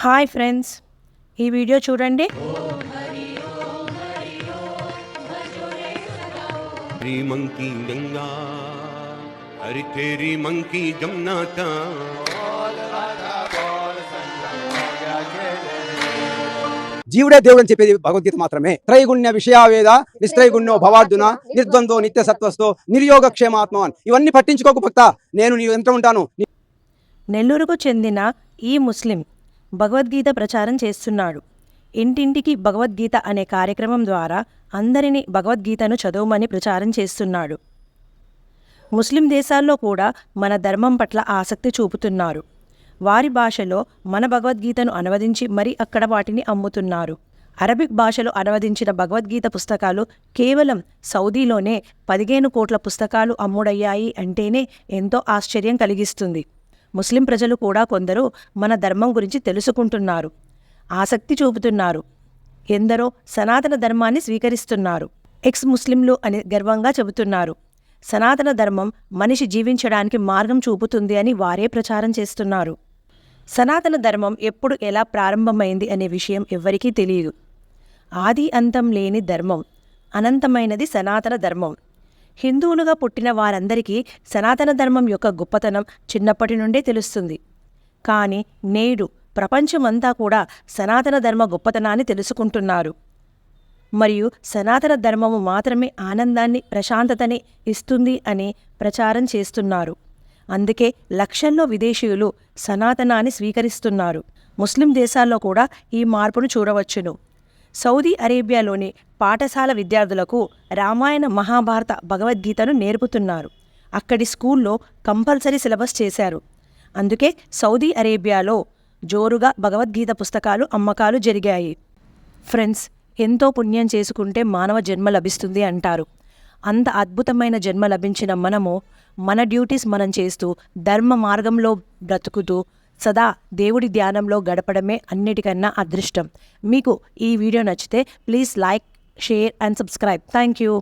Hi friends, ఈ video చూడండి. Monkey Ganga अरे तेरी मंकी जमुना का జీవుడే దేవుడు అని చెప్పేది భగవద్గీత మాత్రమే. త్రైగుణ్య విషయావేద నిస్త్రైగుణ్యో భవార్జున నిర్ద్వంద్వో నిత్య సత్వస్థో నిర్యోగ క్షేమాత్మవాన్. ఇవన్నీ పట్టించుకోకు భక్త, నేను నీ వెంట ఉంటాను. నెల్లూరుకు చెందిన ఈ ముస్లిం భగవద్గీత ప్రచారం చేస్తున్నాడు. ఇంటింటికి భగవద్గీత అనే కార్యక్రమం ద్వారా అందరినీ భగవద్గీతను చదవమని ప్రచారం చేస్తున్నాడు. ముస్లిం దేశాల్లో కూడా మన ధర్మం పట్ల ఆసక్తి చూపుతున్నారు. వారి భాషలో మన భగవద్గీతను అనువదించి మరి అక్కడ వాటిని అమ్ముతున్నారు. అరబిక్ భాషలో అనువదించిన భగవద్గీత పుస్తకాలు కేవలం సౌదీలోనే 15 కోట్ల పుస్తకాలు అమ్ముడయ్యాయి అంటేనే ఎంతో ఆశ్చర్యం కలిగిస్తుంది. ముస్లిం ప్రజలు కూడా కొందరు మన ధర్మం గురించి తెలుసుకుంటున్నారు, ఆసక్తి చూపుతున్నారు. ఎందరో సనాతన ధర్మాన్ని స్వీకరిస్తున్నారు. ఎక్స్ ముస్లింలు అని గర్వంగా చెబుతున్నారు. సనాతన ధర్మం మనిషి జీవించడానికి మార్గం చూపుతుంది అని వారే ప్రచారం చేస్తున్నారు. సనాతన ధర్మం ఎప్పుడు ఎలా ప్రారంభమైంది అనే విషయం ఎవ్వరికీ తెలియదు. ఆది అంతం లేని ధర్మం, అనంతమైనది సనాతన ధర్మం. హిందువులుగా పుట్టిన వారందరికీ సనాతన ధర్మం యొక్క గొప్పతనం చిన్నప్పటి నుండే తెలుస్తుంది. కానీ నేడు ప్రపంచమంతా కూడా సనాతన ధర్మ గొప్పతనాన్ని తెలుసుకుంటున్నారు. మరియు సనాతన ధర్మము మాత్రమే ఆనందాన్ని, ప్రశాంతతని ఇస్తుంది అని ప్రచారం చేస్తున్నారు. అందుకే లక్షల్లో విదేశీయులు సనాతనాన్ని స్వీకరిస్తున్నారు. ముస్లిం దేశాల్లో కూడా ఈ మార్పును చూడవచ్చును. సౌదీ అరేబియాలోని పాఠశాల విద్యార్థులకు రామాయణ, మహాభారత, భగవద్గీతను నేర్పుతున్నారు. అక్కడి స్కూల్లో కంపల్సరీ సిలబస్ చేశారు. అందుకే సౌదీ అరేబియాలో జోరుగా భగవద్గీత పుస్తకాలు అమ్మకాలు జరిగాయి. ఫ్రెండ్స్, ఎంతో పుణ్యం చేసుకుంటే మానవ జన్మ లభిస్తుంది అంటారు. అంత అద్భుతమైన జన్మ లభించిన మనము మన డ్యూటీస్ మనం చేస్తూ ధర్మ మార్గంలో బ్రతుకుతూ సదా దేవుడి ధ్యానంలో గడపడమే అన్నిటికన్నా అదృష్టం. మీకు ఈ వీడియో నచ్చితే please like, share and subscribe. Thank you.